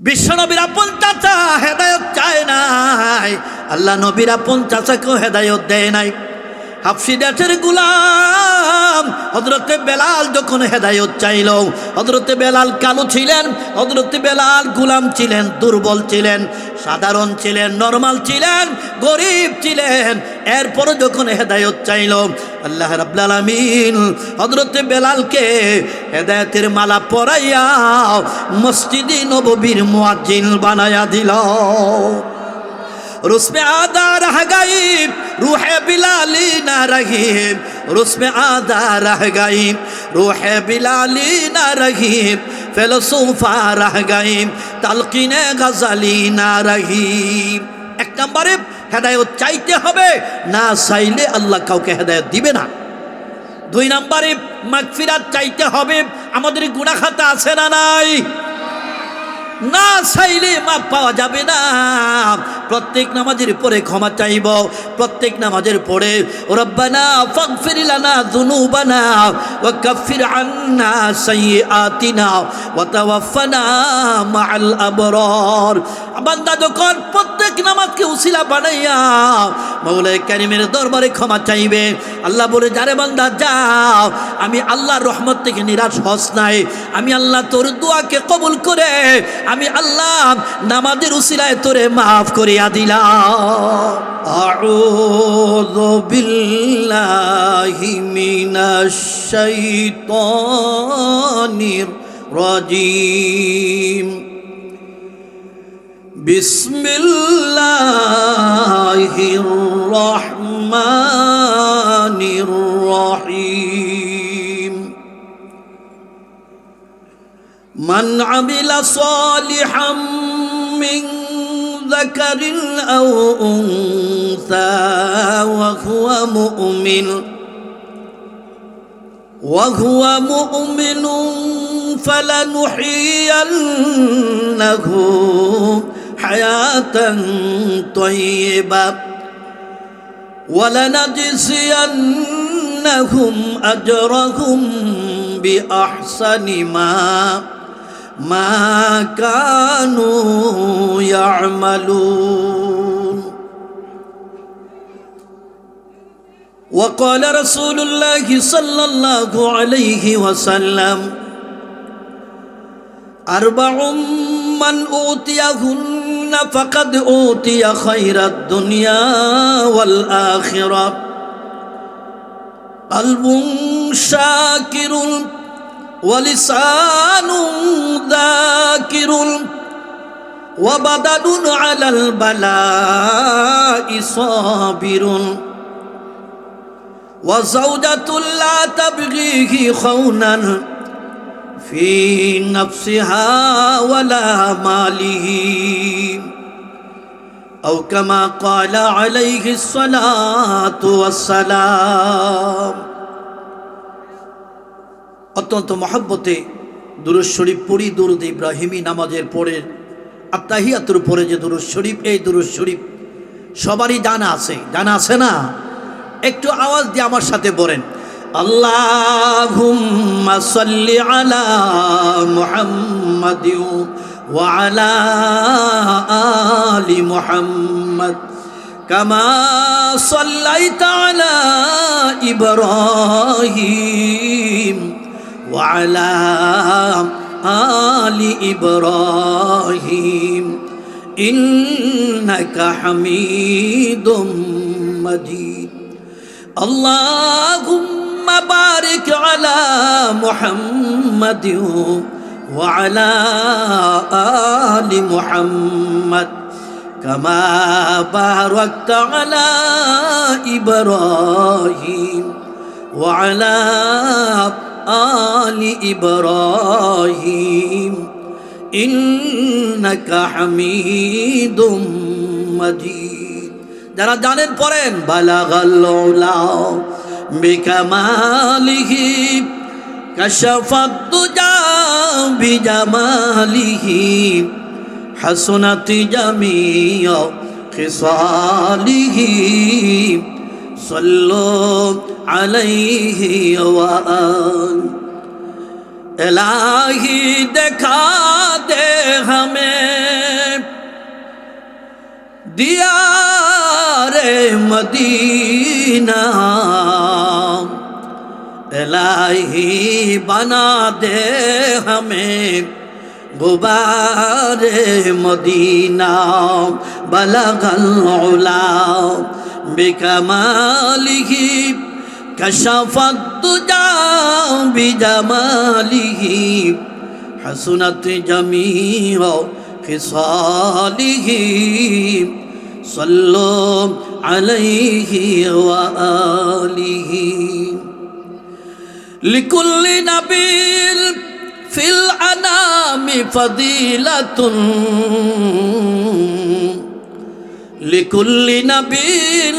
বিশ্বনবীর আপন চাচা হেদায়েত চায় নাই, আল্লাহ নবীর আপন চাচাকেও হেদায়েত দেয় নাই। হাবশী দেশের গোলাম হযরতে বেলাল যখন হেদায়েত চাইল, হযরতে বেলাল কালো ছিলেন, হযরতে বেলাল গোলাম ছিলেন, দুর্বল ছিলেন, সাধারণ ছিলেন, নরমাল ছিলেন, গরিব ছিলেন। এরপরে যখন হেদায়েত চাইল, আল্লাহ রাব্বুল আলামিন হযরতে বেলালকে হেদায়েতের মালা পরাইয়া মসজিদে নববীর মুয়াজ্জিন বানায়া দিল। रुस्मे आदा रह गई रूह बिलाली ना रही, रुस्मे आदा रह गई रूह बिलाली ना रही, फिलसूफा रह गई तलकीने गजली ना रही। एक नंबरे हेदायत चाইতে হবে, না চাইলে আল্লাহ কাউকে হেদায়েত দিবে না। দুই নম্বরে মাগফিরাত চাইতে হবে। আমাদের গুনাহ খাতা আছে না নাই? না চাইলে মাপ পাওয়া যাবে না। প্রত্যেক নামাজের পরে ক্ষমা চাইব, প্রত্যেক নামাজের পরে রব্বানা ফাগফির লানা যুনুবানা ওয়া কাফির আন্না সাইয়্যাতিনা ওয়া তাওয়াফানা মাআল আবরার। বান্দা যখন প্রত্যেক নামাজকে উসিলা বানাইয়া মাওলায়ে কারীমের দরবারে ক্ষমা চাইবে, আল্লাহ বলে যারে বান্দা যাও, আমি আল্লাহর রহমত থেকে নিরাশ হস নাই, আমি আল্লাহ তোর দোয়াকে কবুল করে আমি আল্লাহ নামাজের উসিলায় তোরে মাফ করিয়া দিলাম। আউযু বিল্লাহি মিনাশ শাইতানির রাজিম। বিসমিল্লাহির রহমানির রহিম। من عمل صالحا من ذكر أو أنثى وهو مؤمن فلنحيينه حياة طيبة ولنجزينهم أجرهم بأحسن ما كانوا يعملون. وقال رسول الله صلى الله عليه وسلم أربع من أوتيهن فقد أوتي خير الدنيا والآخرة: قلب شاكر ولسان ذاكر وبدن على البلاء صابر وزوجة لا تبغيه خونا في نفسها ولا ماله، أو كما قال عليه الصلاة والسلام. অত্যন্ত মহব্বতে দুরূদ শরীফ পড়ি। দুরূদ ইব্রাহিমী নামাজের পরে আত্তাহিয়াতুর পরে যে দুরূদ শরীফ, এই দুরূদ শরীফ সবারই জানা আছে, জানা আছে না? একটু আওয়াজ দিয়ে আমার সাথে বলেন, আল্লাহুম্মা সাল্লি আলা মুহাম্মাদিন ওয়া আলা আলি মুহাম্মাদ কামা সাল্লাইতা আলা ইব্রাহিম ওয়া আলা আলি ইব্রাহিম ইন্নাকা হামিদুম মাজিদ। আল্লাহুম্মা বারিক আলা মুহাম্মাদিন ওয়া আলা আলি মুহাম্মাদ কামা বারাকতা আলা ইব্রাহিম ওয়া আলা আলি ইব্রাহিম ইন্নাকা হামিদুম মাজিদ। যারা জানেন পড়েন, বালাগাল উলা বিকামালিহি কাশাফাদ দুজা বিজামালিহি হাসনাতি জামিয়া খিসালিহি সাল্লু আলাইহি ওয়া আল। इलाही दिखा दे हमें दियारे मदीना इलाही बना दे हमें गुबारे मदीना बलगल उला बिकमालिही कशफत दुजा बिजमालिही हसनत जमीअ खिसालिही सल्लु अलैहि व आलिही लिकुल्लि नबील फिल अनामि फदीलतुन लिकुल्लि नबील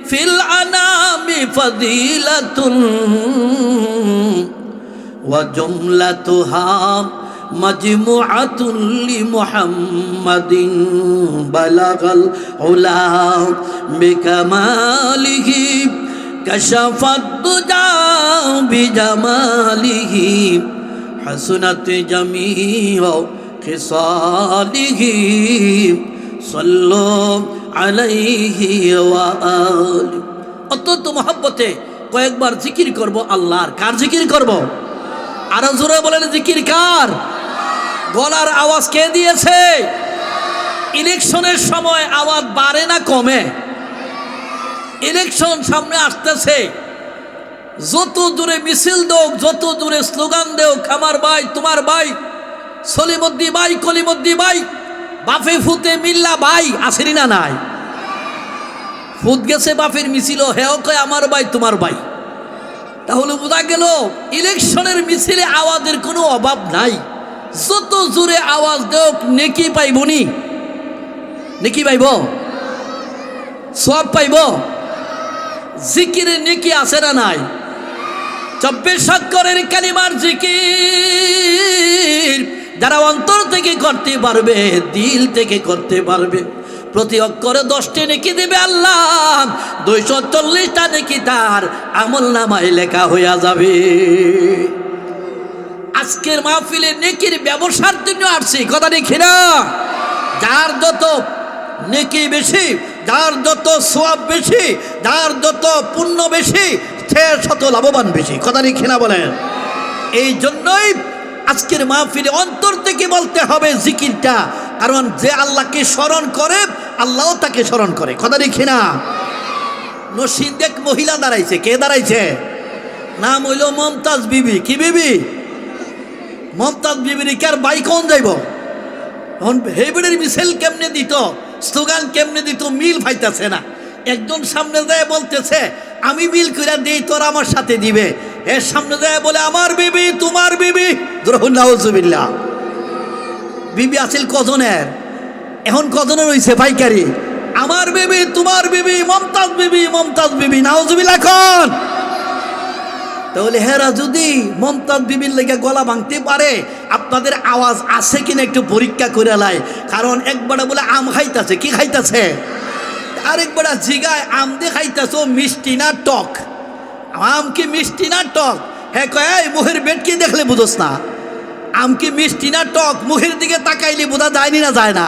फिल अनामि फदीलतुन व जुमलतुहा मजमुअतुन लि मुहम्मदिन बलगल उला बिकमालिही कशफत दुजा बिजमालिही हसनत जमीअ खिसालिही सल्लु अलैहि व आलिहि। অত্যন্ত মহব্বতে কয়েকবার জিকির করব আল্লাহর। কার জিকির করব? আরো জোরে বলেন জিকির কার? গলার আওয়াজ কে দিয়েছে? ইলেকশনের সময় আওয়াজ বাড়ে না কমে? ইলেকশন সামনে আসতেছে, যত দূরে মিছিল দেও, যত দূরে স্লোগান দেও, আমার ভাই তোমার ভাই, সলিমদ্দি ভাই, কলিমদ্দি ভাই, বাফে ফুতে মিল্লা ভাই, আসেনি না নাই? ফুট গেছে বাফের মিছিল, হেও কয় আমার ভাই তোমার ভাই। তাহলে বোঝা গেল ইলেকশনের মিছিলে আওয়াজের কোনো অভাব নাই। যত জোরে আওয়াজ দেও নেকি পাইবনি? নেকি পাইব? সব পাইব? জিকিরে নেকি আছে না নাই? 24 অক্ষরের কালিমার জিকির যারা অন্তর থেকে করতে পারবে, দিল থেকে করতে পারবে, প্রতি অক্ষরে 10টি নেকি দেবে আল্লাহ, 240টা নেকি তার আমল নামায় লেখা হইয়া যাবে। আজকের মাহফিলে নেকির ব্যবসার জন্য আসছি, কথা দেখি না? যার যত নেকি বেশি, যার যত সওয়াব বেশি, যার যত পুণ্য বেশি, সে শত লাভবান বেশি, কথা দেখি না বলেন? এই জন্যই আজকের মাহফিলে অন্তর থেকে বলতে হবে জিকিরটা, কারণ যে আল্লাহকে স্মরণ করে আল্লাহও তাকে স্মরণ করে, কথা দেখি না? নসিন্দে এক মহিলা দাঁড়াইছে। কে দাঁড়াইছে? নাম হইল মমতাজ বিবি। কি বিবি? মমতাজ বিবির কার বাই কোন যাইব? এখন হেবিডের মিছিল কেমনে দিত, স্লোগান কেমনে দিত, মিল পাইতেছে না। একজন সামনে যায় বলতেছে আমি মিল কইরা দেই, তোর আমার সাথে দিবে। এর সামনে যায় বলে আমার বিবি তোমার বিবি। নাউজুবিল্লাহ। বিবি আছিল কজনের? এখন কজনের হইছে পাইকারি? আমার বিবি তোমার বিবি, মমতাজ বিবি, মমতাজ বিবি। নাউজুবিল্লাহ কোন? তাহলে হেরা যদি মমতাজ বিবির লেগে গলা ভাঙতে পারে, আপনাদের আওয়াজ আছে কিনা একটু পরীক্ষা করে লাই। কারণ একবারে বলে আম খাইতেছে। কি খাইতেছে? আরেকবারে জিগায় আম দিয়ে খাইতেছ মিষ্টি না টক? আম কি মিষ্টি না টক? হ্যাঁ কয় এই মুখের বেটকে দেখলে বুঝোস না আম কি মিষ্টি না টক? মুখের দিকে তাকাইলে বোঝা যায়নি না যায় না?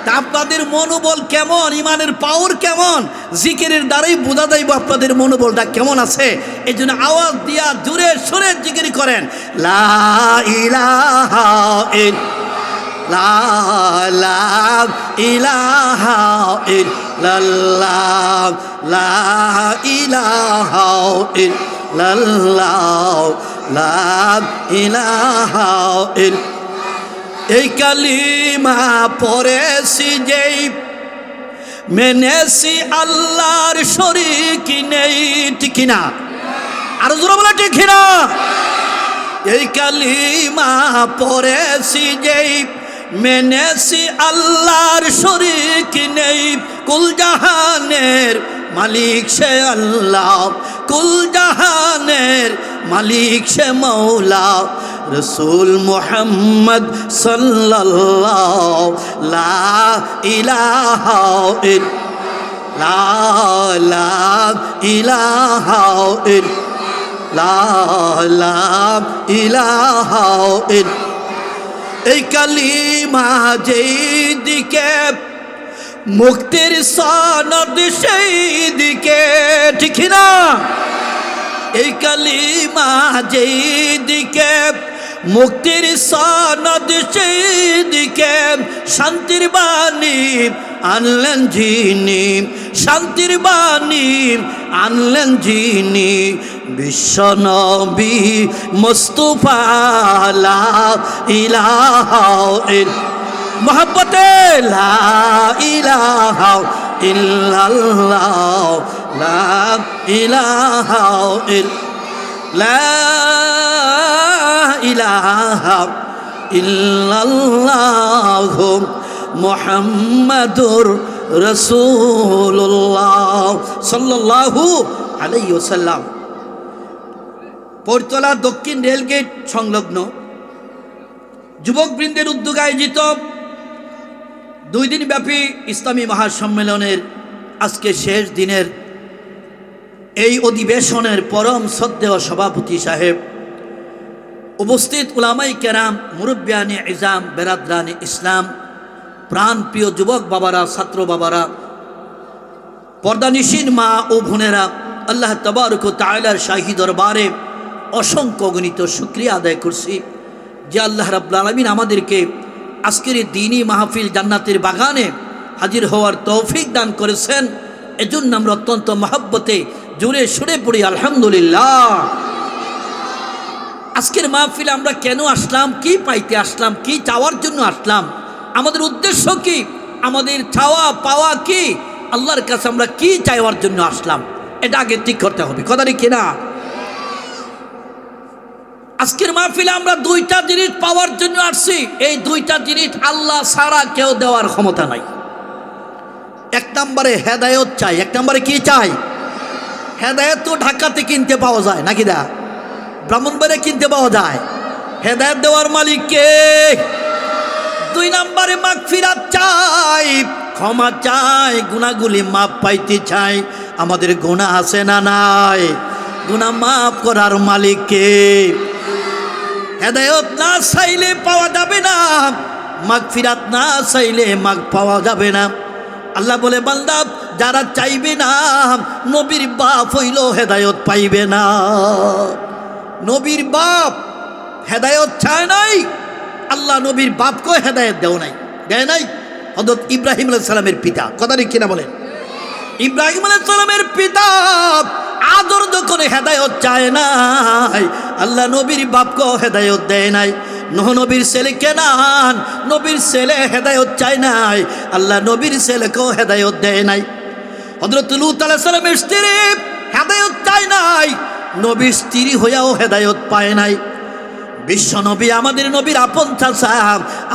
তা আপনাদের মনোবল কেমন, ইমানের পাওয়ার কেমন, জিকিরের দ্বারাই বোঝা যাইব আপনাদের মনোবলটা কেমন আছে। এই জন্য আওয়াজ দিয়া জোরে সুরে জিকির করেন, লা ইলাহা ইল্লাল্লাহ, লা ইলাহা ইল্লাল্লাহ, লা ইলাহা ইল্লাল্লাহ, লা ইলাহা ইল্লাল্লাহ। এই কালিমা পড়েছি যেই, মেনেছি আল্লাহর শরীক নেই। ঠিক না? আর জোরে বলে ঠিক না? এই কালিমা পড়েছি যেই, মেনেছি আল্লাহর শরীক নেই। কুল জাহানের মালিক সে আল্লাহ, কুল জাহানের মালিক সে মৌলা। রসুল মুহাম্মদ সাল্লাল্লাহু লা ইলাহা ইল্লাল্লাহ, লা ইলাহা ইল্লাল্লাহ, লা ইলাহা ইল্লাল্লাহ। এই কালিমা যেই দিকে মুক্তির সনদ সেই দিকে, ঠিক না? এই কালিমা যেই দিকে, মুক্তির সনদ সেই দিকে, শান্তির বাণী আনলেন যিনি, শান্তির বাণী আনলেন যিনি, বিশ্বনবী মুস্তাফা লা ইলাহা ইল্লাল্লাহ, মোহাব্বতে লা ইলাহা ইল্লাল্লাহ, লা ইলাহা ইল্লাল্লাহ মুহাম্মাদুর রাসূলুল্লাহ সাল্লাল্লাহু আলাইহি ওয়াসাল্লাম। পৌরতলা দক্ষিণ রেলগেট সংলগ্ন যুবকবৃন্দের উদ্যোগে আয়োজিত 2 দিনব্যাপী ইসলামী মহাসম্মেলনের আজকে শেষ দিনের এই অধিবেশনের পরম শ্রদ্ধেয় সভাপতি সাহেব, উপস্থিত উলামায়ে কেরাম, মুরব্বিয়ানে ইজাম, বেরাদরানে ইসলাম, প্রাণপ্রিয় যুবক বাবারা, ছাত্র বাবারা, পর্দানিশীন মা ও বোনেরা, আল্লাহ তাবারক ওয়া তাআলার শাহী দরবারে অসংখ্য গণিত শুকরিয়া আদায় করছি যে আল্লাহ রাব্বুল আলামিন আমাদেরকে আজকের এই দ্বীনি মাহফিল জান্নাতের বাগানে হাজির হওয়ার তৌফিক দান করেছেন। এজন্য আমরা অত্যন্ত মহব্বতে জোরে সুরে পড়ি আলহামদুলিল্লাহ। আজকের মাহফিলে আমরা কেন আসলাম, কি পাইতে আসলাম, কি চাওয়ার জন্য আসলাম, আমাদের উদ্দেশ্য কি, আমাদের চাওয়া পাওয়া কি, আল্লাহর কাছে আমরা কি চাইবার জন্য আসলাম, এটা আগে ঠিক করতে হবে, কথা কি না? আজকের মাহফিলে আমরা 2টা জিনিস পাওয়ার জন্য আসছি। এই 2টা জিনিস আল্লাহ ছাড়া কেউ দেওয়ার ক্ষমতা নাই। 1 নম্বরে হেদায়েত চাই। 1 নম্বরে কি চাই? হেদায়েত তো ঢাকাতে কিনতে পাওয়া যায় নাকি? দা ব্রাহ্মণবাড়িয়ায় কিনতে পাওয়া যায়। হেদায়েত দেওয়ার মালিক কে? 2 নম্বরে মাগফিরাত চাই, ক্ষমা চাই, গুনাহগুলি মাপ পাইতে চাই। আমাদের গুনাহ আছে না নাই? গুনাহ মাফ করার মালিক কে? হেদায়েত না চাইলে পাওয়া যাবে না, মাগফিরাত না চাইলে মাগ পাওয়া যাবে না। আল্লাহ বলে, বান্দা যারা চাইবে না নবীর বাপ হইল হেদায়েত পাইবে না। নবীর বাপ হেদায়েত চায় নাই, আল্লাহ নবীর বাপকে হেদায়েত দেয় নাই। হযরত ইব্রাহিম আলাইহিস সালামের পিতা, কথা ঠিক কিনা বলেন? ইব্রাহিম আলাইহিস সালামের পিতা আদর যখন হেদায়েত চায় নাই, আল্লাহ নবীর বাপকে হেদায়েত দেয় নাই। নূহ নবীর ছেলে কেনান, নবীর ছেলে হেদায়েত চায় নাই, আল্লাহ নবীর ছেলেকেও হেদায়েত দেয় নাই। হযরত লূত আলাইহিস সালামের স্ত্রী হেদায়েত চায় নাই, নবীর স্ত্রী হইয়াও হেদায়েত পায় নাই। বিশ্ব নবী আমাদের নবীর আপন চাচা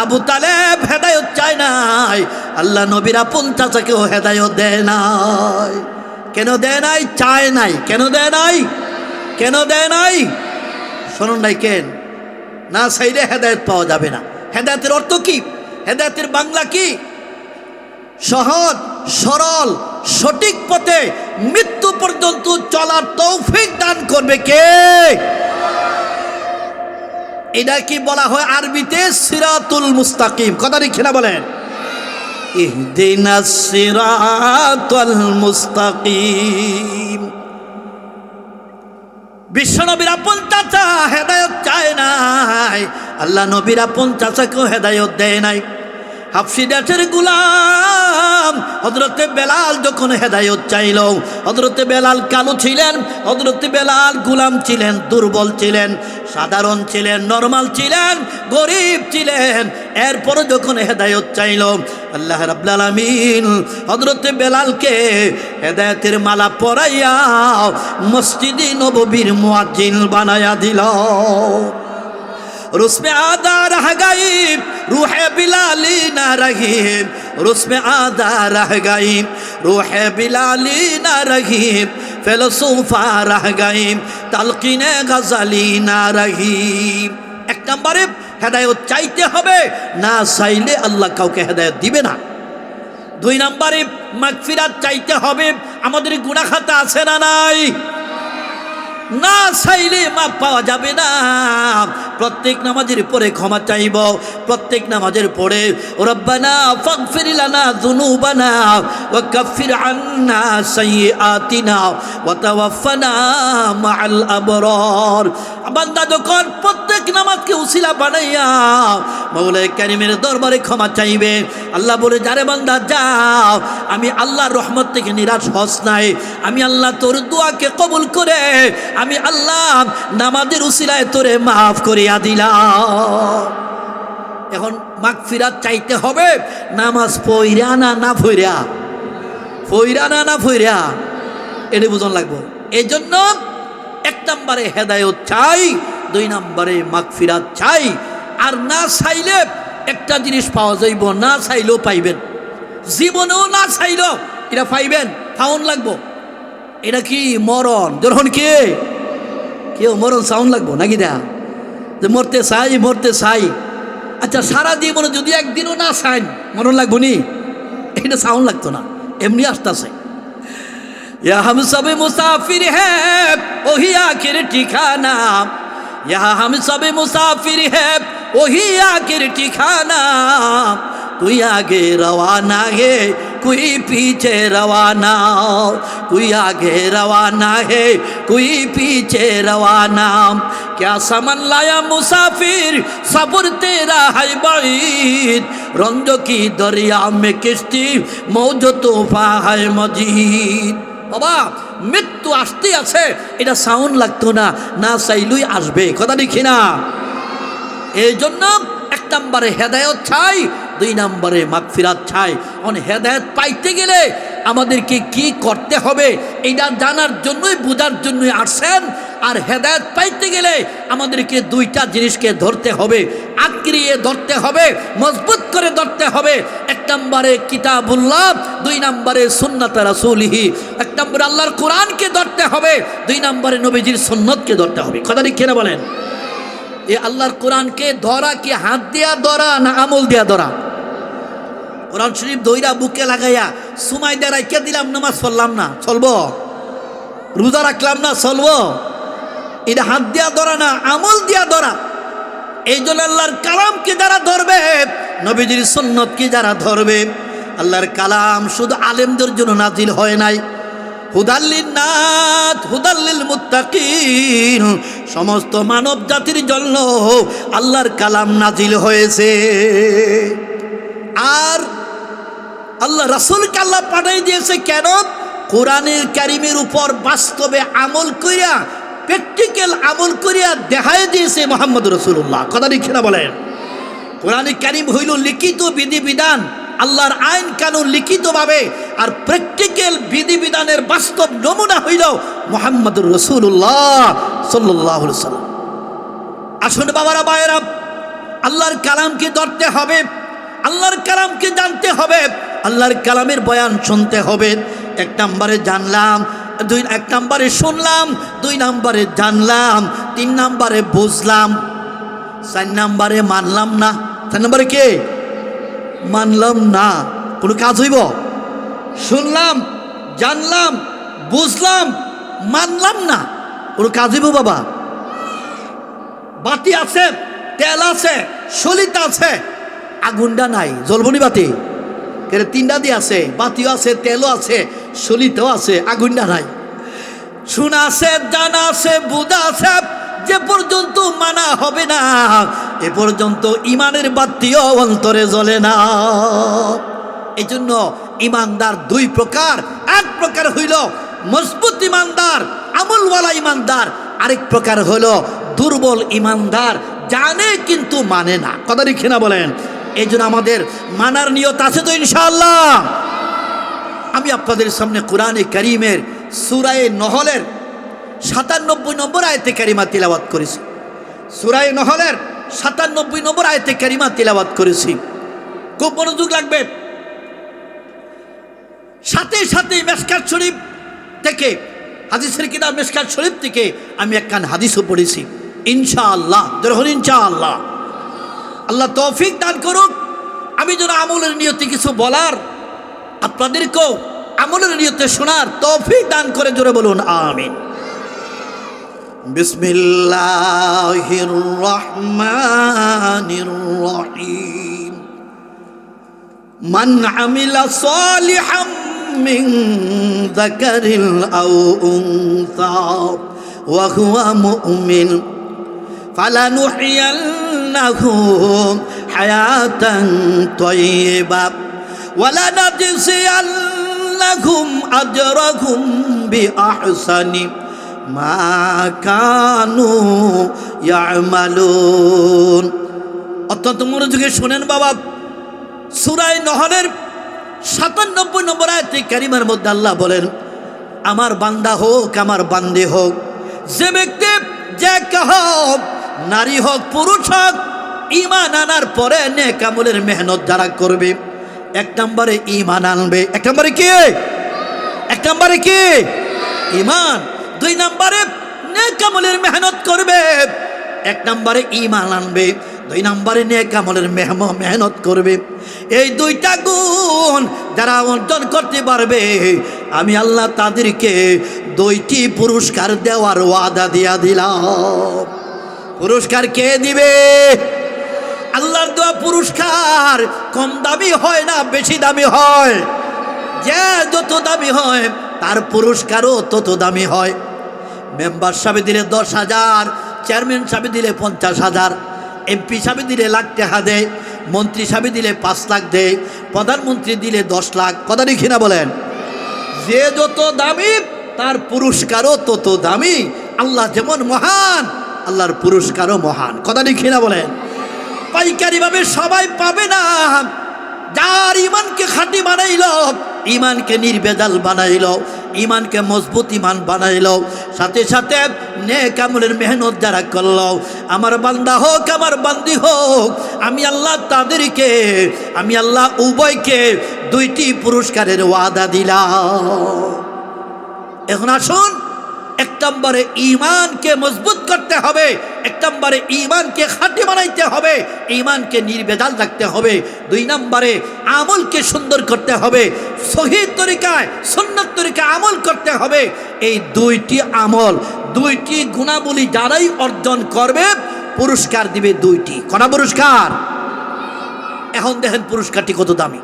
আবু তালেব হেদায়েত চায় নাই, আল্লাহ নবীর আপন চাচাকেও হেদায়েত দেয় নাই। কেন দেয় নাই? চায় নাই। কেন দেয় নাই? কেন দেয় নাই? শুনুন নাই, কেন না চাইলে হেদায়েত পাওয়া যাবে না। হেদায়েতের অর্থ কি? হেদায়েতের বাংলা কি? সহজ সরল সঠিক পথে মৃত্যু পর্যন্ত চলার তৌফিক দান করবে কে? এটা কি বলা হয় আরবিতে? সিরাতুল মুস্তাকিম, কথা ঠিক না বলেন? ইহদিনাস সিরাতাল মুস্তাকিম। বিশ্ব নবীর আপন চাচা হেদায়েত চায় নাই, আল্লাহ নবীর আপন চাচাকেও হেদায়েত দেয় নাই। হাবশী দেশের গোলাম হযরতে বেলাল যখন হেদায়েত চাইল, হযরতে বেলাল কালো ছিলেন, হযরতে বেলাল গোলাম ছিলেন, দুর্বল ছিলেন, সাধারণ ছিলেন, নরমাল ছিলেন, গরিব ছিলেন। এরপর যখন হেদায়েত চাইল, আল্লাহ রাব্বুল আলামিন হযরতে বেলালকে হেদায়েতের মালা পরাইয়া মসজিদে নববীর মুয়াজ্জিন বানায়া দিল। रुस्म आदा रह गई रूह बिलाली न रही, रुस्म आदा रह गई रूह बिलाली न रही, फिलसूफा रह गई तलकीने गजली न रही। 1 নম্বরে হেদায়েত চাইতে হবে, না চাইলে আল্লাহ কাউকে হেদায়েত দিবে না। 2 নম্বরে মাগফিরাত চাইতে হবে। আমাদের গুনাহ খাতা আছে না নাই? না চাইলে মাপ পাওয়া যাবে না। প্রত্যেক নামাজের পরে ক্ষমা চাইব, প্রত্যেক নামাজের পরে রব্বানা ফাগফির লানা যুনুবানা ওয়া কাফির আন্না সাইয়্যাতিনা ওয়া তাওয়াফানা মাআল আবরার। বান্দা যখন প্রত্যেক নামাজকে উসিলা বানাইয়া মাওলানা কারীমের দরবারে ক্ষমা চাইবে, আল্লাহ বলে যারে বান্দা যাও, আমি আল্লাহর রহমত থেকে নিরাশ হস নাই, আমি আল্লাহ তোর দোয়াকে কবুল করে আমি আল্লাহ নামাজের উসিলায় তোরে মাফ করিয়া দিলাম। এখন মাগফিরাত চাইতে হবে নামাজ পইরা না ফইরা, ফইরা না ফইরা, এটা বুঝন লাগবো। এই জন্য 1 নম্বরে হেদায়েত চাই, 2 নম্বরে মাগফিরাত চাই। আর না চাইলে একটা জিনিস পাওয়া যাইব, না চাইলেও পাইবেন, জীবনেও না চাইলেও এটা পাইবেন, পাউন লাগবো। এটা কি মরণ? যখন কেউ মরণ সাউন্ড লাগবো নাকি? দেখা যে মরতে চাই, আচ্ছা সারা জীবনে যদি একদিনও না চাইন মরণ লাগবো নি? এটা সাউন্ড লাগতো না, এমনি আসতেছে। ইয়া হাম সবে মুসাফির হ্যাঁ ওহি আখির ঠিকানা, ইয়া হাম সবে মুসাফির হ্যাঁ ওহি আখির ঠিকানা, তুই আগে রওয়ানা হে कोई पीछे रवाना, कोई आगे रवाना है कोई पीछे रवाना, क्या सामान लाया मुसाफिर सब्र तेरा है बईद, रंज की दरिया में किश्ती मौज तूफा है मजीद। বাবা মৃত্যু আসতে আছে, এটা সাউন্ড লাগতো না, না চাইলেই আসবে, কথা দেখি না। এই জন্য 1 নম্বরে হেদায়েত চাই, 2 নম্বরে মাগফিরাত চাই। হেদায়েত পাইতে গেলে আমাদেরকে কি করতে হবে এটা জানার জন্যই, বোঝার জন্যই আসছেন। আর হেদায়েত পাইতে গেলে আমাদেরকে 2টা জিনিসকে ধরতে হবে, আঁকড়িয়ে ধরতে হবে, মজবুত করে ধরতে হবে। 1 নম্বরে কিতাবুল্লাহ, 2 নম্বরে সুন্নাত রাসূলিহি। 1 নম্বরে আল্লাহর কোরআনকে ধরতে হবে, 2 নম্বরে নবীজির সুন্নতকে ধরতে হবে। কথা ঠিক কিনা বলেন? এই আল্লাহর কোরআনকে ধরা কি হাত দিয়া ধরা না আমল দিয়া ধরা? কোরআন শরীফ দইরা বুকে লাগাইয়া সুমাই দিয়া রাইখা দিলাম, নামাজ পড়লাম না, চলবো? রোজা রাখলাম না, চলবো? এটা হাত দিয়া ধরা না, আমল দিয়া ধরা। এই জন্য আল্লাহর কালামকে যারা ধরবে, নবীজির সুন্নতকে যারা ধরবে, আল্লাহর কালাম শুধু আলেমদের জন্য নাজিল হয় নাই, হুদাল্লিন নাস হুদাল্লিল মুত্তাকিন, সমস্ত মানব জাতির জন্য আল্লাহর কালাম নাজিল হয়েছে। আর আল্লাহ রাসূলকে আল্লাহ পাঠাই দিয়েছে কেন? কোরআনের কারিমের উপর বাস্তবে আমল করিয়া, প্র্যাকটিক্যাল আমল করিয়া দেখাই দিয়েছে মুহাম্মদ রাসূলুল্লাহ। কথা ঠিক না বলেন? কোরআনে কারিম হইল লিখিত বিধিবিধান, আল্লাহর আইন কানুন লিখিতভাবে, আর প্র্যাকটিক্যাল বিধিবিধানের বাস্তব নমুনা হইল মুহাম্মদুর রাসূলুল্লাহ সাল্লাল্লাহু আলাইহি ওয়াসাল্লাম। আসুন বাবারা ভাইয়েরা, আল্লাহর কালামকে ধরতে হবে, আল্লাহর কালামকে জানতে হবে, আল্লাহর কালামের বয়ান শুনতে হবে। 1 নম্বরে জানলাম, 1 নম্বরে শুনলাম, 2 নম্বরে জানলাম, 3 নম্বরে বুঝলাম, 4 নম্বরে মানলাম না। 4 নম্বরে কে? মানলাম না, কোনো কাজ হইব? শুনলাম, জানলাম, বুঝলাম, মানলাম না, কোনো কাজ হইব? বাবা বাতি আছে, তেল আছে, সলিতা আছে, আগুনটা নাই, জ্বলবনি বাতি? কেন 3টা দিয়ে আছে, বাতিও আছে, তেলও আছে, সলিতাও আছে, আগুনটা নাই। শোনা আছে, জানা আছে, বুঝা আছে, যে পর্যন্ত মানা হবে না এ পর্যন্ত ইমানের বাতিও অন্তরে জ্বলে না। এই জন্য ইমানদার 2 প্রকার। 1 প্রকার হইল মজবুত ইমানদার, আমলওয়ালা ইমানদার। আরেক প্রকার হলো দুর্বল ইমানদার, জানে কিন্তু মানে না। কথা ঠিক না বলেন? এই জন্য আমাদের মানার নিয়ত আছে তো ইনশাআল্লাহ। আমি আপনাদের সামনে কোরআনে কারিমের সূরা নহলের 97 নম্বর আয়াতে কারিমা তিলাওয়াত করেছি। সূরা নহলের 97 নম্বর আয়াতে কারিমা তিলাওয়াত করেছি। খুব মনোযোগ লাগবে। সাথে সাথে মিশকাত শরীফ থেকে, হাদিসের কিতাব মিশকাত শরীফ থেকে আমি একখান হাদিসও পড়েছি ইনশাআল্লাহ। ধরুন ইনশাআল্লাহ, আল্লাহ তৌফিক দান করুক। আমি যেন আমলের নিয়তে কিছু বলার, আপনাদেরকেও আমলের নিয়তে শোনার তৌফিক দান করে, জোরে বলুন আমিন। বিসমিল্লাহির রহমানির রহিম। মান আমিলা সালিহাম মিন যাকারিন আও উনসা ওয়া হুয়া মুমিন ফালানুহইয়ান্নাহু হায়াতান তাইয়্যিবা ওয়া লানাজজিয়ান্নাহুম আজরাহুম বিআহসানি মা কানু ইয়ামালুন। অত্যন্ত মনোযোগে শোনেন বাবা, সূরা নহলের ৯৭ নম্বর আয়াতে কারিমার মধ্যে আল্লাহ বলেন, আমার বান্দা হোক আমার বান্দে হোক, যে ব্যক্তি যে হোক, নারী হোক পুরুষ হোক, ঈমান আনার পরে নেক আমলের মেহনত যারা করবে, এক নম্বরে ঈমান আনবে। এক নম্বরে কি? এক নম্বরে কি? ঈমান। দুই নম্বরে নেক আমলের মেহনত করবে। এক নম্বরে ঈমান আনবে, দুই নম্বরে নেক আমলের মেহনত করবে। এই দুইটা গুণ যারা অর্জন করতে পারবে, আমি আল্লাহ তাদেরকে 2টি পুরস্কার দেওয়ার ওয়াদা দিয়া দিলাম। পুরস্কার কে দিবে? আল্লাহর দেওয়া পুরস্কার কম দামি হয় না, বেশি দামি হয়। যে যত দামি হয় তার পুরস্কারও তত দামি হয়। মেম্বার সাহেব দিলে 10,000, চেয়ারম্যান সাহেব দিলে 50,000, এমপি সাহেব দিলে লাখ টাকা দেয়, মন্ত্রী সাহেব দিলে 5 লাখ দেয়, প্রধানমন্ত্রী দিলে 10 লাখ। কথা দেখি না বলেন? যে যত দামি তার পুরস্কারও তত দামি। আল্লাহ যেমন মহান, আল্লাহর পুরস্কারও মহান। কথা দেখি না বলেন? পাইকারিভাবে সবাই পাবে না। যার ইমানকে খাঁটি বানাইল, ইমানকে নির্ভেজাল বানাইল, ইমানকে মজবুত ইমান বানাইল, সাথে সাথে নেক আমলের মেহনত যারা করল, আমার বান্দা হোক আমার বান্দি হোক, আমি আল্লাহ তাদেরকে, আমি আল্লাহ উভয়কে 2টি পুরস্কারের ওয়াদা দিলাম। এখন আসুন, এক নম্বরে ঈমানকে মজবুত করতে হবে, এক নম্বরে ঈমানকে খাঁটি বানাইতে হবে, ঈমানকে নির্ভেজাল রাখতে হবে। 2 নম্বরে আমলকে সুন্দর করতে হবে, সহিহ তরিকায় সুন্নাত তরিকায় আমল করতে হবে। এই 2টি আমল, 2টি গুণাবলী যারাই অর্জন করবে পুরস্কার দিবে 2টি। কটা পুরস্কার? এখন দেখেন পুরস্কারটি কত দামি।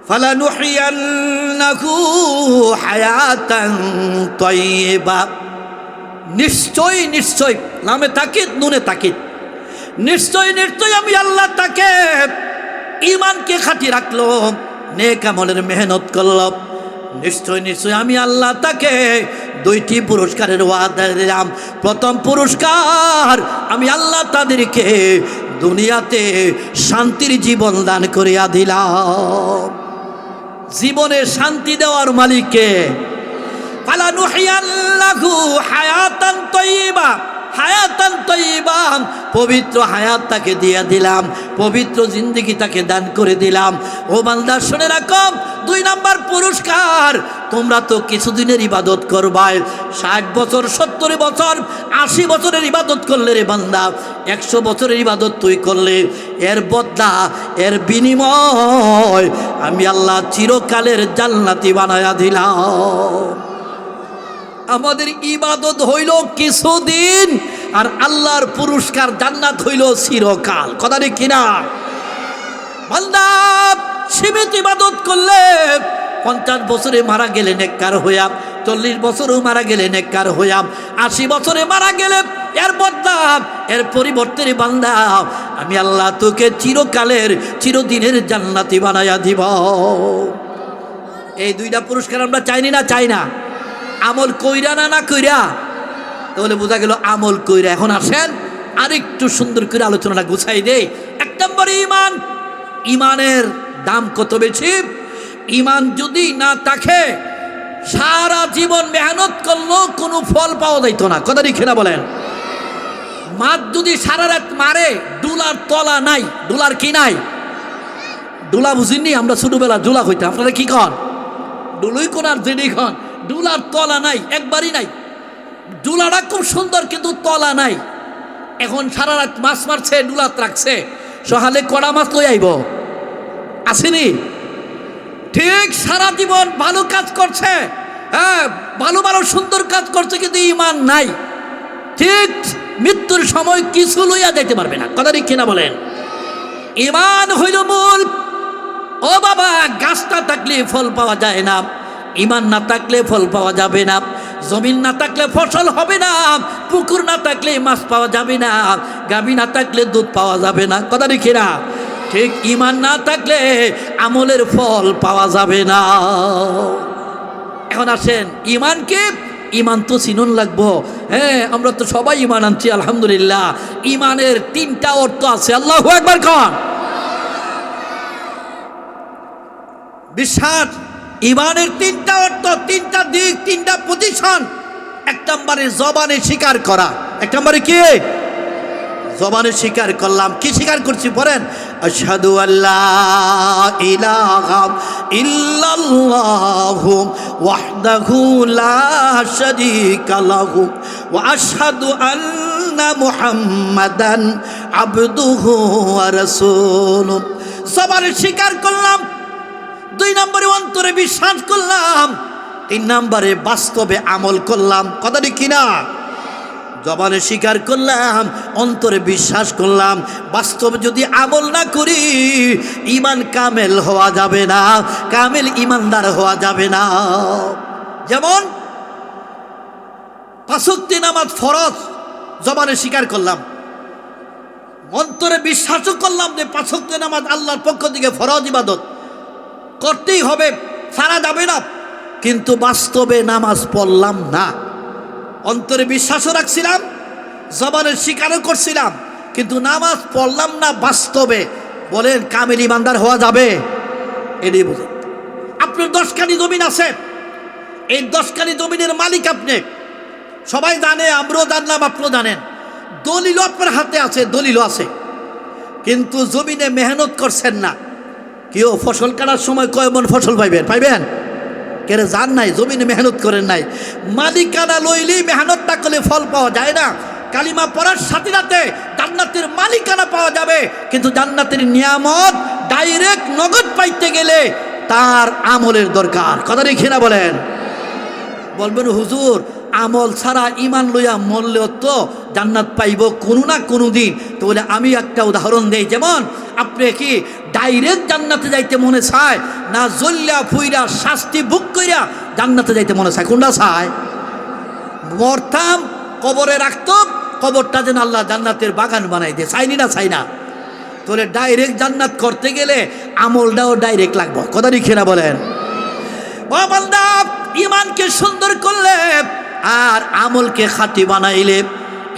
ফালানুহইয়ান্নাহু হায়াতান তাইয়্যিবা। নিশ্চয় নিশ্চয়, নামে তাকিদ নুনে তাকিদ, নিশ্চয় নিশ্চয় আমি আল্লাহ তাকে ঈমানকে খাঁটি রাখলো, নেক আমলের মেহনত করলো, নিশ্চয় নিশ্চয় আমি আল্লাহ তাকে 2টি পুরস্কারের ওয়াদা দিলাম। প্রথম পুরস্কার, আমি আল্লাহ তাদেরকে দুনিয়াতে শান্তির জীবন দান করিয়া দিলাম। জীবনে শান্তি দেওয়ার মালিককে। ফালানুহইয়ান্নাহু হায়াতান তাইয়্যিবা, হায়াতান তাইয়্যিবা, পবিত্র হায়াত তাকে দিয়ে দিলাম, পবিত্র জিন্দেগি তাকে দান করে দিলাম। ও বান্দা শুনে রাখো, 2 নম্বর পুরস্কার, তোমরা তো কিছুদিনের ইবাদত করবাই, 60 বছর 70 বছর 80 বছরের ইবাদত করলে রে বান্দা, 100 বছরের ইবাদত তুই করলে, এর বদলা এর বিনিময় আমি আল্লাহ চিরকালের জান্নাতি বানায়া দিলাম। আমাদের ইবাদত হইল কিছুদিন, আর আল্লাহর পুরস্কার জান্নাত হইল চিরকাল। কথা ঠিক কিনা? বান্দা সীমিত ইবাদত করলে 50 বছরে মারা গেলে নেককার হইয়াম, 40 বছরেও মারা গেলে নেককার হইয়াম, 80 বছরে মারা গেলে এর বদলা এর পরিবর্তে বান্দা আমি আল্লাহ তোকে চিরকালের চিরদিনের জান্নাতি বানায়া দিব। এই 2টা পুরস্কার আমরা চাইনি না? চাই না? আমল কইরা না কইরা? তাহলে বোঝা গেল আমল কইরা। এখন আসেন আরেকটু সুন্দর করে আলোচনাটা গুছাই দেই। 1 নম্বরে ঈমান। ঈমানের দাম কত বেশি! ঈমান যদি না থাকে, সারা জীবন মেহনত করলেও কোনো ফল পাওয়া যাইত না। কথা লিখে না বলেন? মাছ যদি সারা রাত মারে, ডুলার তলা নাই। ডুলার কি নাই? ডুলা বুঝিনি? আমরা ছোটবেলা ডুলা হইতাম, আপনারা কি কন? ডুলুই কোন আর জেডি খন। ডুলার তলা নাই, একবারই নাই। ডুলাটা খুব সুন্দর কিন্তু তলা নাই। এখন সারা রাত মাছ মারছে, ডুলাত রাখছে, সকালে কড়া মাছ লই আইব, আসেনি? ঠিক সারা জীবন ভালো কাজ করছে, হ্যাঁ ভালো ভালো সুন্দর কাজ করছে, কিন্তু ঈমান নাই। ঠিক মৃত্যুর সময় কিছু লইয়া যাইতে পারবে না। কথা ঠিক কিনা বলেন? ঈমান হইল মূল। ও বাবা, গাছটা থাকলে ফল পাওয়া যায় না, ঈমান না থাকলে ফল পাওয়া যাবে না। জমিন না থাকলে ফসল হবে না, পুকুর না থাকলে মাছ পাওয়া যাবে না, গাভী না থাকলে দুধ পাওয়া যাবে না। কথা ঠিক না? ঠিক ঈমান না থাকলে আমলের ফল পাওয়া যাবে না। এখন আসেন, ঈমানকে, ঈমান তো চিনুন লাগবো। হ্যাঁ, আমরা তো সবাই ঈমান আনছি আলহামদুলিল্লাহ। ঈমানের তিনটা অর্থ আছে, আল্লাহু আকবার কন। বিশ্বাস, ঈমানের তিনটা অর্থ, তিনটা দিক, তিনটা পজিশন। এক নম্বরে জবানে স্বীকার করা। এক নম্বরে কি? জবানে স্বীকার করলাম। কি স্বীকার করছি পড়েন? আশহাদু আল্লা ইলাহা ইল্লাল্লাহু ওয়াহদাহু লা শারীকা লাহু ওয়া আশহাদু আন্না মুহাম্মাদান আবদুহু ওয়া রাসূলুহু। জবানে স্বীকার করলাম, দুই নম্বরে অন্তরে বিশ্বাস করলাম, তিন নম্বরে বাস্তবে আমল করলাম। কথাটি কিনা? জবানে স্বীকার করলাম, অন্তরে বিশ্বাস করলাম, বাস্তবে যদি আমল না করি ঈমান কামেল হওয়া যাবে না, কামেল ঈমানদার হওয়া যাবে না। যেমন 5 ওয়াক্ত নামাজ ফরজ, জবানে স্বীকার করলাম, অন্তরে বিশ্বাসও করলাম যে 5 ওয়াক্ত নামাজ আল্লাহর পক্ষ থেকে ফরজ ইবাদত, করতেই হবে, ছাড়া যাবে না। কিন্তু বাস্তবে নামাজ পড়লাম না। অন্তরে বিশ্বাসও রাখছিলাম, জবানের স্বীকারও করছিলাম, কিন্তু নামাজ পড়লাম না বাস্তবে। বলেন কামেল ঈমানদার হওয়া যাবে? এটাই বুঝেন। আপনার 10খানি জমিন আছে, এই 10খানি জমিনের মালিক আপনি, সবাই জানে, আমরাও জানলাম, আপনিও জানেন। দলিল আপনার হাতে আছে, দলিল আছে, কিন্তু জমিনে মেহনত করছেন না। কেউ ফসল কাটার সময় কয় মন ফসল পাইবেন? পাইবেন? কেরে জান নাই, জমিনে মেহনত করেন নাই। মালিকানা লইলেই মেহনত না করলে ফল পাওয়া যায় না। কালিমা পড়ার সাথে সাথে জান্নাতের মালিকানা পাওয়া যাবে, কিন্তু জান্নাতের নিয়ামত ডাইরেক্ট নগদ পাইতে গেলে তার আমলের দরকার। কথা রেখে না বলেন? বলবেন হুজুর আমল ছাড়া ঈমান লইয়া মরলেও তো জান্নাত পাইব কোনো না কোনো দিন। তো বলে আমি একটা উদাহরণ দেই। যেমন আপনি কি ডাইরেক্ট জান্নাতে যাইতে মনে চায়, না জল্লা ফুইরা শাস্তি ভোগ কইরা জান্নাতে যাইতে মনে চায়? কোনটা চায়? মরতাম, কবরে রাখতাম, কবরটা যেন আল্লাহ জান্নাতের বাগান বানাই দিয়ে, চাইনি না? চাই না? তাহলে ডাইরেক্ট জান্নাত করতে গেলে আমলটাও ডাইরেক্ট লাগবে। কথা লিখে না বলেন? ও বান্দা, ঈমানকে সুন্দর করলে আর আমলকে খাঁটি বানাইলে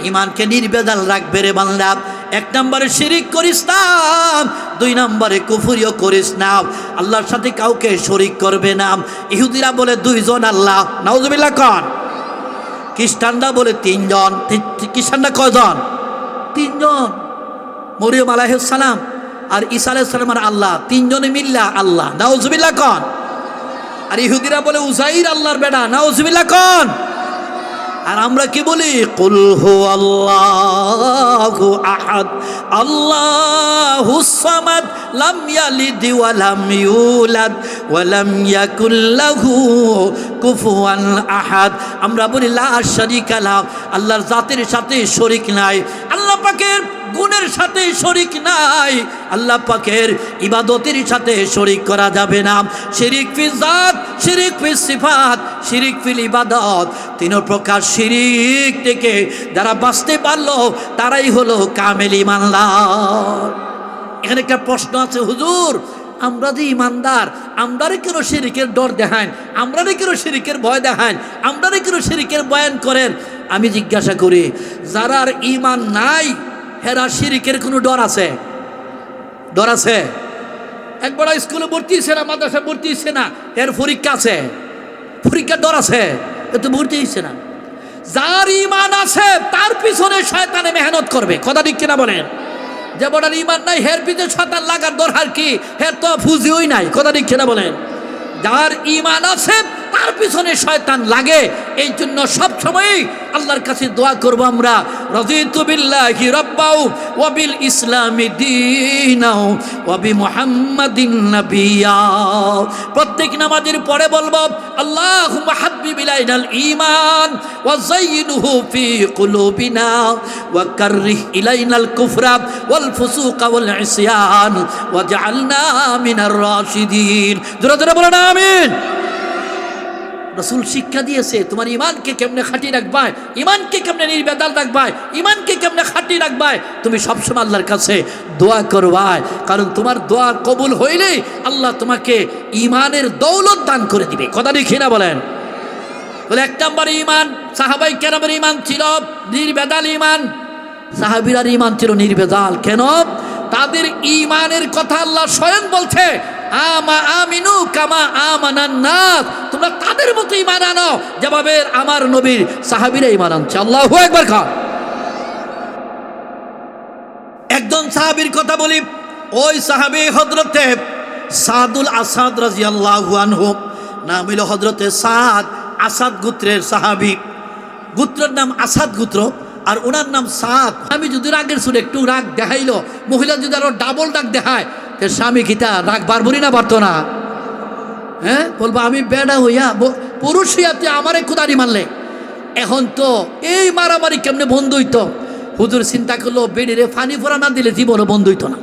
ঈমানকে নির্ভেজাল রাখবে রে বান্দা। 1 নম্বরে শিরিক করিস না, 2 নম্বরে কুফরিও করিস না, আল্লাহর সাথে কাউকে শরীক করবে না। ইহুদিরা বলে 2 জন আল্লাহ, নাউজুবিল্লাহ কন। খ্রিস্টানরা বলে 3 জন। খ্রিস্টানরা কয়জন? 3 জন। মরিয়ম আলাইহিস সালাম আর ঈসা আলাইহিস সালামের আল্লাহ, 3 জনে মিল্লা আল্লাহ, নাউজুবিল্লাহ কন। আর ইহুদিরা বলে উযাইর আল্লাহর বেটা, নাউজুবিল্লাহ কন। আর আমরা কি বলি? কুল হুয়াল্লাহু আহাদ আল্লাহুস সামাদ লাম ইয়ালিদ ওয়া লাম ইউলাদ ওয়া লাম ইয়াকুল লাহু কুফুয়ান আহাদ। আমরা বলি লা শারীকা লাহু, আল্লাহর জাতের সাথে শরীক নাই, আল্লাহ পাকের গুণের সাথে শরীক নাই, আল্লাহ পাকের ইবাদতের সাথে শরীক করা যাবে না। শিরিক ফি জাত, শিরিক ফি সিফাত, শিরিক ফিল ইবাদত, 3 প্রকার শিরিক থেকে যারা বাঁচতে পারলো তারাই হলো কামেল ঈমানদার। এখানে একটা প্রশ্ন আছে, হুজুর আমরা যে ঈমানদার, আমরারে কেন শিরিকের ডর দেখান, আমরারে কেন শিরিকের ভয় দেখান, আমরারে কেন শিরিকের বয়ান করেন? আমি জিজ্ঞাসা করি, যারা ঈমান নাই হেরা শিরিকের কোনো ডর আছে? ডর আছে? একবার স্কুলে ভর্তি হইছে না, মাদ্রাসা ভর্তি হইছে না, এর পরীক্ষা আছে, পরীক্ষার ডর আছে, কিন্তু ভর্তি হইছে না। যার ঈমান আছে তার পিছনে শয়তানে মেহনত করবে। কথা ঠিক কিনা বলেন? যে বড়ার ঈমান নাই হের পিছনে শয়তান লাগার দরকার কি? হের তো ফুজিওই নাই। কথা ঠিক কিনা বলেন? যার ঈমান আছে তার পিছনে শয়তান লাগে। এই জন্য সব সময় আল্লাহর কাছে দোয়া করব আমরা, রাদিতু বিল্লাহি রাব্বান রাব্বাও ওয়া বিল ইসলামি দীনাও ওয়া বিমুহাম্মাদিন নাবিয়্যা। প্রত্যেক নামাজের পরে বলবো আল্লাহুম্মা হাব্বিব ইলাইনাল ঈমান ওয়া যায়্যিনহু ফি কুলুবিনা ওয়া কাররিহ ইলাইনাল কুফরা ওয়াল ফুসুকা ওয়াল ইসয়ান ওয়াজআলনা মিনার রাশিদিন। জোরে জোরে বলেন আমিন। রাসূল শিক্ষা দিয়েছে তোমার ঈমানকে কেমনে খাঁটি রাখবা, ঈমানকে কেমনে নির্ভেজাল রাখবা, ঈমানকে কেমনে খাঁটি রাখবা। তুমি সবসময় আল্লাহর কাছে দোয়া করবা, কারণ তোমার দোয়া কবুল হইলে আল্লাহ তোমাকে ঈমানের দৌলত দান করে দিবে। কথা ঠিক না বলেন? বলে এক নম্বরে ঈমান, সাহাবায়ে কেরামের ঈমান ছিল নির্ভেজাল ঈমান। সাহাবীরার ঈমান ছিল নির্ভেজাল। কেন? তাদের ঈমানের কথা আল্লাহ স্বয়ং বলছে আমিনু কামা আমানান নাস, তোমরা তাদের মতো ঈমান আনো যেভাবে আমার নবীর সাহাবীরা ঈমান আনছে। আল্লাহু আকবার খান। একজন সাহাবীর কথা বলি, ওই সাহাবী হযরতে সাদুল আসাদ রাদিয়াল্লাহু আনহু, নাম হইল হযরতে সাদ, আসাদ গোত্রের সাহাবী। গোত্রের নাম আসাদ গোত্র, আর ওনার নাম সাদ। আমি যদি রাগের সুরে একটু রাগ দেখাইলো, মহিলা যদি আরো ডাবল ডাক দেখায়, স্বামী কিতা রাগ বাড়বরি না পারতো না? হ্যাঁ, বলবো আমি বেড়া হইয়া পুরুষ হইয়াতে আমারে খুদারি মারলে। এখন তো এই মারামারি কেমনে বন্ধ হইতো? হুজুর চিন্তা করলো বেড়িরে ফানি ফোড়া না দিলে জীবনও বন্ধ হইতো না।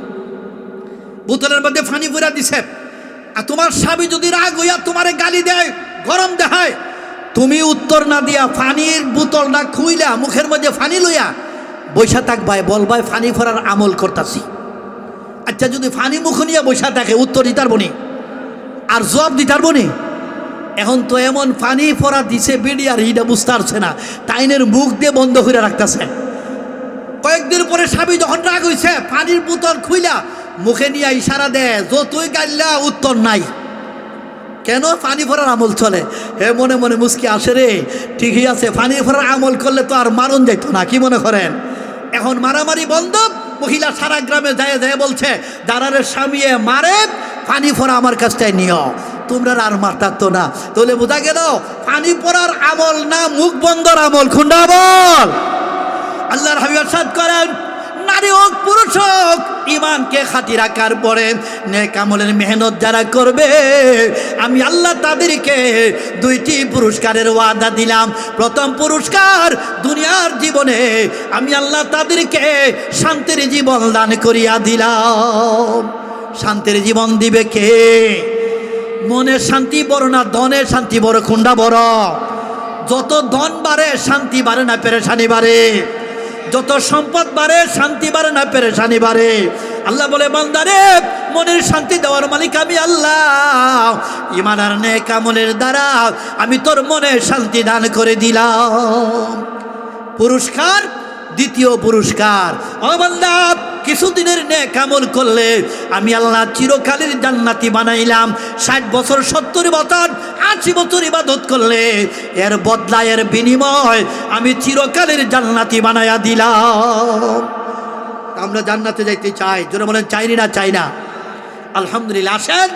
বোতলের মধ্যে ফানি ফোড়া দিছে, আর তোমার স্বামী যদি রাগ হইয়া তোমারে গালি দেয়, গরম দেখায়, তুমি উত্তর না দিয়া ফানির বোতলটা খুইলা মুখের মধ্যে ফানি লইয়া বৈশা থাকবাই, বলবাই ফানি ফোড়ার আমল করতাছি। আচ্ছা, যদি ফানি মুখ নিয়ে বৈশা থাকে উত্তর দিতার বনি আর জবাব দিতার বনি? এখন তো এমন ফানি ফোড়া দিছে বিড়ি আর হিটা বুঝতে পারছে না, টাইনের মুখ দিয়ে বন্ধ করে রাখতেছে। কয়েকদিন পরে স্বামী যখন রাগ হইছে, পানির বোতল খুইলা মুখে নিয়ে ইশারা দেয়, যতই গাইলা উত্তর নাই। কেন? পানি ফোড়ার আমল চলে। হে মনে মনে মুস্কি আসে রে, ঠিকই আছে, পানি ফোড়ার আমল করলে তো আর মারণ যেত না। কি মনে করেন? এখন মারামারি বন্ধ। মহিলা সারা গ্রামে যায় যায় বলছে, যারারে স্বামী মারে পানি ফোড়া আমার কাছটায় নিও, তোমরা আর মারতাতো না। তাহলে বোঝা গেল পানি পড়ার আমল না মুখ বন্ধর আমল। খুন্ডা বল। আল্লাহর হাবিব ইরশাদ করেন, নারী হোক পুরুষ হোক, ঈমানকে খাঁটি রাখার পরে নেক আমলের মেহনত যারা করবে, আমি আল্লাহ তাদেরকে দুইটি পুরস্কারের ওয়াদা দিলাম। প্রথম পুরস্কার, দুনিয়ার জীবনে আমি আল্লাহ তাদেরকে শান্তির জীবন দান করিয়া দিলাম। শান্তির জীবন দিবে কে? মনের শান্তি বড় না ধনের শান্তি বড়? খুন্ডা বড়। যত ধন বাড়ে শান্তি বাড়ে না পেরেশানি বাড়ে? যত সম্পদ বাড়ে শান্তি বাড়ে না পেরেশানি বাড়ে? আল্লাহ বলে, বান্দারে মনের শান্তি দেওয়ার মালিক আমি আল্লাহ। ঈমান আর নেক আমলের দ্বারা আমি তোর মনে শান্তি দান করে দিলাম। পুরস্কার, দ্বিতীয় পুরস্কার, ও বান্দা কিছুদিনের নেক আমল করলে আমি আল্লাহ চিরকালের জান্নাতি বানাইলাম। 60 বছর 70 বছর 80 বছর ইবাদত করলে এর বদলা, এর বিনিময় আমি চিরকালের জান্নাতি বানাইয়া দিলাম। আমরা জান্নাতে যাইতে চাই, জোরে বলেন চাইনি না? চাই না। আলহামদুলিল্লাহ। আসেন,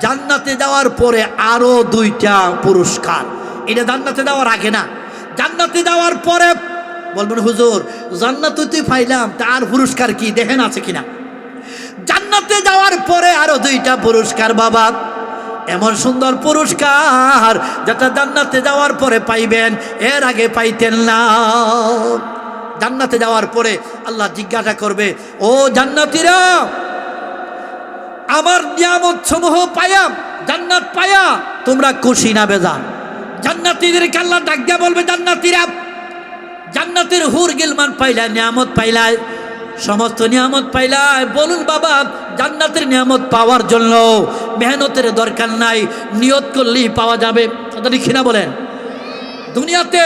জান্নাতে যাওয়ার পরে আরো 2টা পুরস্কার। এটা জান্নাতে যাওয়ার আগে না, জান্নাতে যাওয়ার পরে। বলবেন হুজুর জান্নাতে তুই পাইলাম, তার পুরস্কার কি দেখেন আছে কিনা? জান্নাতে যাওয়ার পরে আরো 2টা পুরস্কার বাবা, এমন সুন্দর পুরস্কার যেটা জান্নাতে যাওয়ার পরে পাইবেন, এর আগে পাইতেন না। জান্নাতে যাওয়ার পরে আল্লাহ জিজ্ঞাসা করবে, ও জান্নাতীরা, আমার নিয়ামত সমূহ পায়া, জান্নাত পায়া তোমরা খুশি না বেজার? জান্নাতীদেরকে আল্লাহ ডাক দিয়া বলবে, জান্নাতীরা, জান্নাতের হুর গিলমান পাইলা, নিয়ামত পাইলাই, সমস্ত নিয়ামত পাইলাই। বলুন বাবা, জান্নাতের নিয়ামত পাওয়ার জন্য মেহনতের দরকার নাই, নিয়ত করলেই পাওয়া যাবে। কথা ঠিক না বলেন? দুনিয়াতে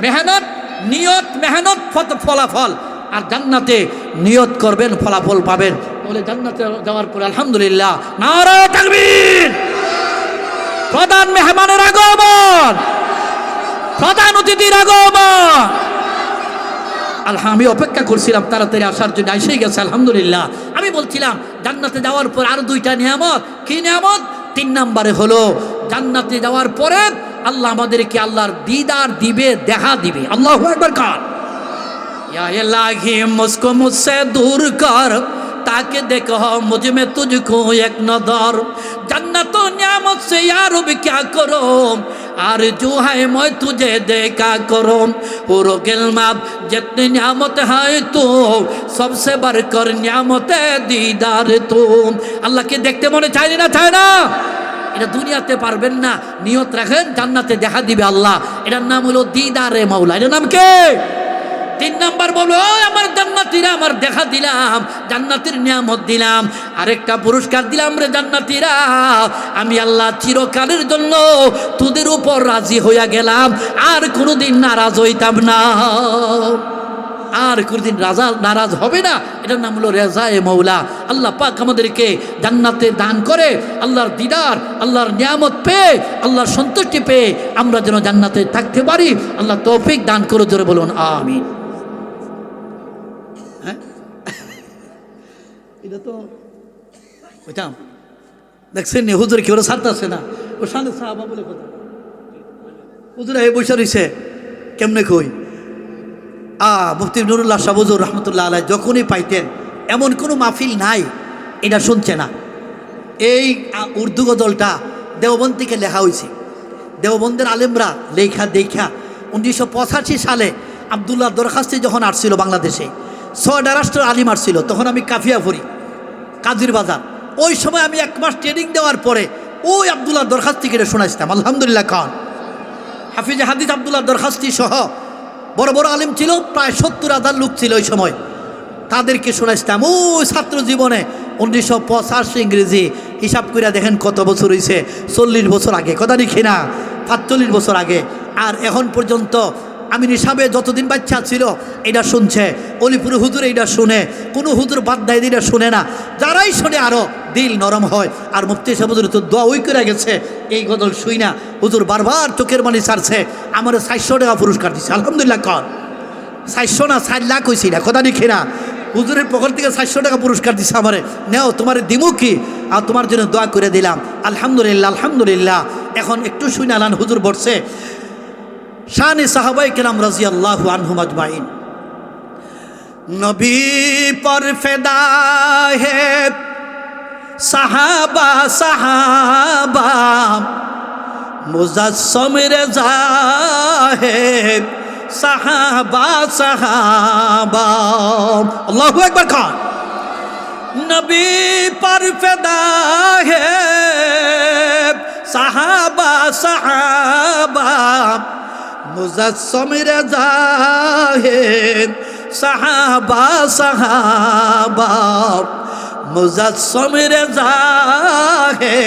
মেহনত, নিয়ত, মেহনত ফলাফল, আর জান্নাতে নিয়ত করবেন ফলাফল পাবেন। বলে জান্নাতে যাওয়ার পরে আলহামদুলিল্লাহ, নারে তাকবীর, প্রধান মেহমানের আগমন, প্রধান অতিথির আগমন। আমি অপেক্ষা করছিলাম তাড়াতাড়ি আসার জন্য, এসেই গেছে আলহামদুলিল্লাহ। আমি বলছিলাম জান্নাতে যাওয়ার পর আরো 2টা নিয়ামত। কি নিয়ামত? 3 নম্বরে হলো জান্নাতে যাওয়ার পরে আল্লাহ আমাদেরকে আল্লাহর দিদার দিবে, দেখা দিবে। আল্লাহু আকবার কান। या इलाही मुझको मुझसे दूर कर ताकि देखो मुझ में तुझको एक नजर जन्नत नियामत से यार भी क्या करो आरज़ू है मैं तुझे देखा करो पूरो गिलमाब जितनी नियामत है तो सबसे बढ़कर नियामत दीदार तो अल्लाह के देखते मने चाय ना এটা দুনিয়াতে পারবেন না নিয়ত রাখেন জান্নাতে দেখা দিবে আল্লাহ এটার নাম হলো দিদারে মাওলা এটার নাম কি তিন নাম্বার বলো আমার জান্নাতীরা আমার দেখা দিলাম জান্নাতের নিয়ামত দিলাম আরেকটা পুরস্কার দিলাম রে জান্নাতীরা আমি আল্লাহ চিরকালের জন্য তোদের উপর রাজি হইয়া গেলাম আর কোনোদিন নারাজ হইতাম না আর কোনদিন রাজা নারাজ হবে না এটার নাম হলো রেজায়ে মৌলা আল্লাহ পাক আমাদেরকে জান্নাতে দান করে আল্লাহর দিদার আল্লাহর নিয়ামত পেয়ে আল্লাহর সন্তুষ্টি পেয়ে আমরা যেন জান্নাতে থাকতে পারি আল্লাহ তৌফিক দান করে জোরে বলুন আমিন হ্যাঁ এটা তো ওইটা দেখছেন নি হুজুর কি ওরা ছাড়তেছে না ও সামনে সাহাবা বলে কথা হুজুর এই বসে রয়েছে কেমনে কই মুফতি নুরুল্লাহ শাহ হুজুর রহমতুল্লাহ আলাইহি যখনই পাইতেন এমন কোনো মাহফিল নাই এটা শুনছে না এই উর্দু গজলটা দেওবন্দ থেকে লেখা হয়েছে দেওবন্দের আলেমরা লেখা দেখা 1985 সালে আবদুল্লাহ দরখাস্তি যখন আসছিল বাংলাদেশে 6টা রাষ্ট্রের আলিম আসছিল তখন আমি কাফিয়া পড়ি কাজির বাজার ওই সময় আমি 1 মাস ট্রেনিং দেওয়ার পরে ওই আবদুল্লাহ দরখাস্তিকে শোনাইছিলাম আলহামদুলিল্লাহ খান হাফিজ হাদিস আবদুল্লাহ দরখাস্তি সহ বড় বড় আলিম ছিল প্রায় 70,000 লোক ছিল ওই সময় তাদেরকে শোনাইছিলাম ওই ছাত্র জীবনে 1985 ইংরেজি হিসাব করে দেখেন কত বছর হয়েছে 40 বছর আগে কথা লিখি না 45 বছর আগে আর এখন পর্যন্ত আমি হিসাবে যতদিন বাচ্চা ছিল এটা শুনছে অলিপুর হুজুর এইটা শুনে কোনো হুজুর বাদ দেয় এটা শুনে না যারাই শুনে আরও দিল নরম হয় আর মুফতি সাহেব হুজুর তো দোয়া ওই করে গেছে এই গজল শুই না হুজুর বারবার চোখের পানি ছাড়ছে আমার 400 টাকা পুরস্কার দিচ্ছে আলহামদুলিল্লাহ কর 400 না 4 লাখ হয়েছি না কথা লিখি না হুজুরের পকেট থেকে 400 টাকা পুরস্কার দিচ্ছে আমারে নেও তোমার দিমু কি আর তোমার জন্য দোয়া করে দিলাম আলহামদুলিল্লাহ আলহামদুলিল্লাহ এখন একটু শুই না হুজুর বসছে শান সাহাবায়ে কেরাম রাদিয়াল্লাহু আনহুম আজমাইন নবী पर फिदा है সাহাবা সাহাবা মুজাসসিম রজা है সাহাবা সাহাবা আল্লাহু আকবার খান নবী पर फिदा है সাহাবা সাহাবা मुज़स्सिम रज़ा है सहाबा सहाबा मुज़स्सिम रज़ा है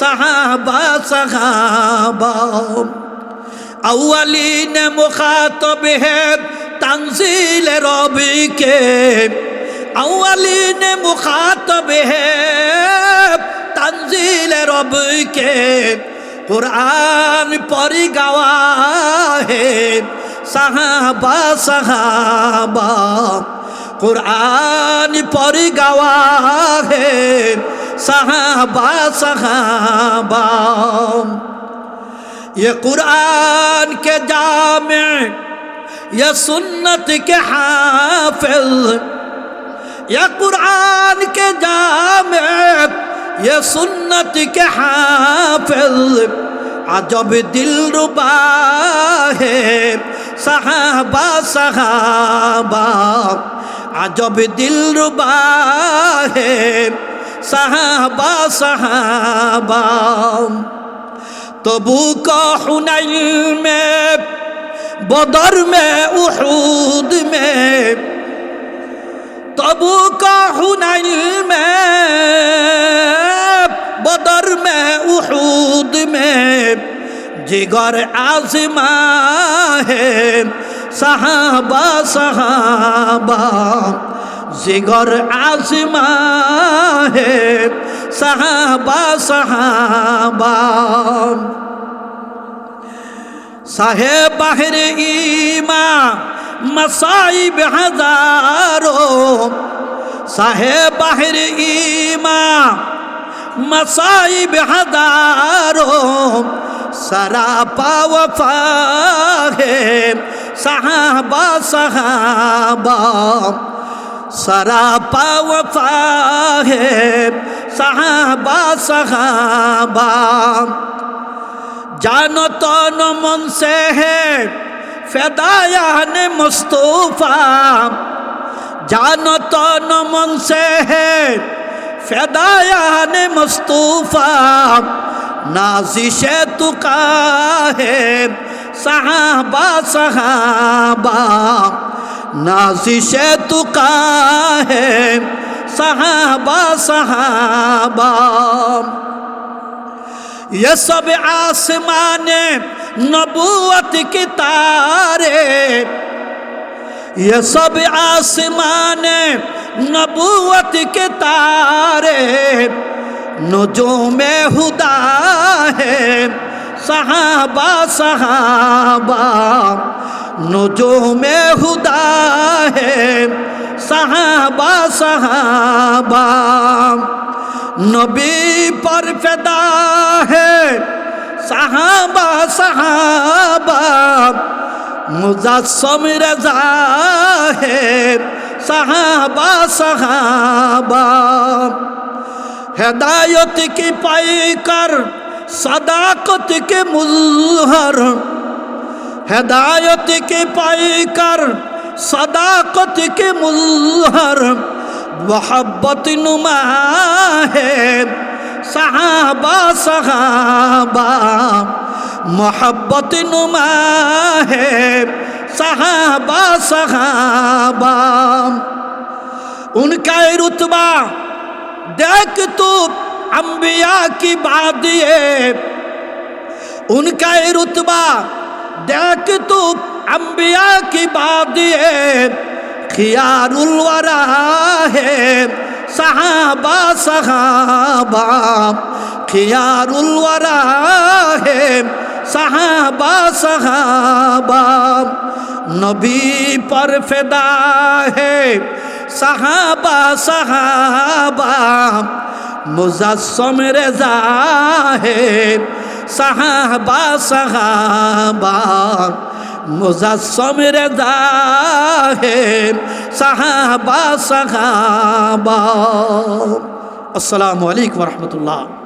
सहाबा सहाबा अव्वलीन मुखातब है तंज़ील रब के अव्वलीन मुखातब है तंज़ील रब के कुरान पर गवाह है सहाबा सहाबा कुरान पर गवाह है सहाबा सहाबा ये कुरान के जामे ये सुन्नत के हाफिज ये कुरान के जामे ये सुन्नत के हाफिज अजब दिलरुबा है सहाबा सहाबा अजब दिलरुबा है सहाबा सहाबा तबूक हुनैन में बदर में उहूद में तबूक हुनैन में बदर में उहूद में जिगर आज़मा है सहाबा सहाबा जिगर आज़मा है सहाबा सहाबा साहेब बाहर ईमा मसाइब हजारों साहेब बाहर ईमा मसाइब हजारों सरापा वफा है साहबा साहबा सरापा वफा है साहबा साहबा जानो तो न मन से है फ़िदायान मुस्तफ़ा जानो तो न मन से है फ़िदायान मुस्तफ़ा नाज़िश तुका है साहबा साहबा नाज़िश तुका है साहबा साहबा ये सब आसमाने नबूवत के तारे ये सब आसमाने नबूवत के तारे नुजूमे हुदा है साहबा साहबा नुजूमे हुदा है साहबा साहबा नबी पर फिदा है साहबा साहबा मुज़स्सम रज़ा है साहबा साहबा हिदायत की पाईकर सदाकत के मुज़हर हिदायत की पाईकर सदाकत के मुज़हर मोहब्बत नुमा है साहबा साहबा मोहब्बत नुमा है साहबा साहबा उनका रुतबा देख तू अंबिया की बादिए उनका रुतबा देख तू अंबिया की बादिए खियारुल वरा है साहबा साहबा खियारुल वरा है साहबा साहबा नबी पर फिदा है साहबा साहबा मुज़स्सम रज़ा है साहबा साहबा मुज़स्सम रज़ा है साहबा साहबा। अस्सलामु अलैकुम व रहमतुल्लाह।